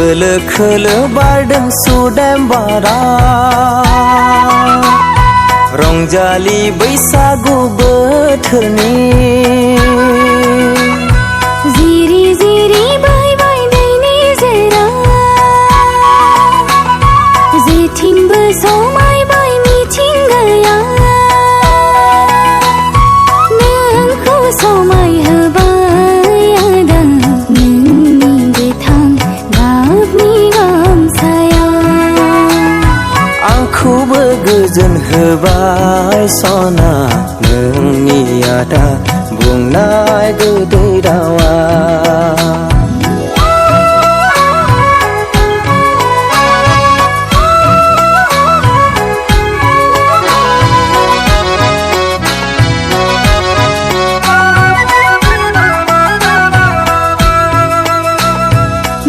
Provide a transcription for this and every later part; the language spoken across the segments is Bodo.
खोलो खोलो बारदों सुदेम बारा रंजालि बैसागु बोथोरनि जिरि जिरि बोहैबाय दैनि जेरा जेथिंबो समायबाय मिथिंगाया नोंखौ समायहोबाय आदा नोंनि गोथां गाबनि गामसाया आंखौबो गोजोन होबाय सना नोंनि आदा बुंनाय गोदै रावा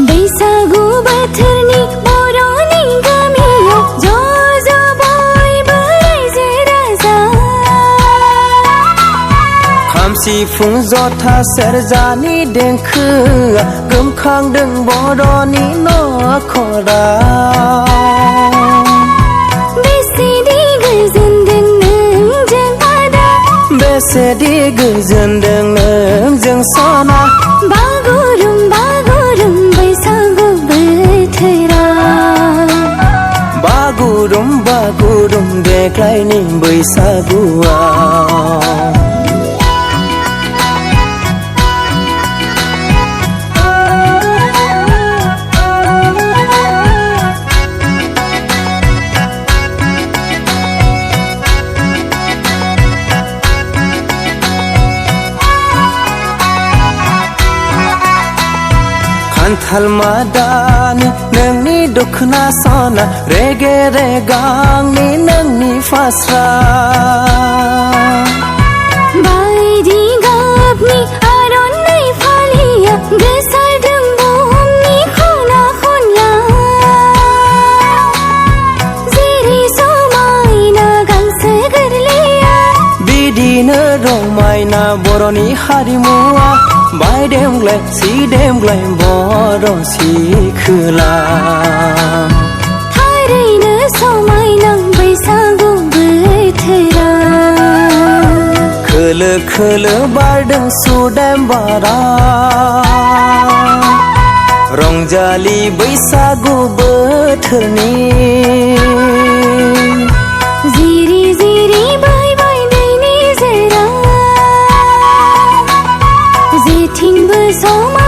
बैसागु बोथोरनि बर'नि गामियाव ज' ज' बयबो रायजो राजा खाम सिफुं जथा सेरजानि देंखोआ गोमखांदों बर'नि नखराव बेसेदि गोजोनदों नोंजों आदा बेसेदि गोजोनदों नोंजों सना बागुरुम बागुरुम बैसागु बोथोरा बागुरुम बागुरुम देग्लायनि बैसागुआ खान्थाल मादानि नोंनि दखना सना रेगे रेगांनि नोंनि फास्रा बायदि गाबनि आर'नाइ फालिया गोसारदों बुहुमनि खना खनला जेरै समायना गांसो गोरलैया बिदिनो रमायना बर'नि हारिमुआ बायदेमग्लाय सिदेमग्लाय बर' सिखोला थारैनो समायना बैसागु बोथोरा खोलो खोलो बारदों सुदेम बारा रंजालि बैसागु बोथोरनि जिरि जिरि बोहैबाय दैनि जेरा जेथिंबो समाय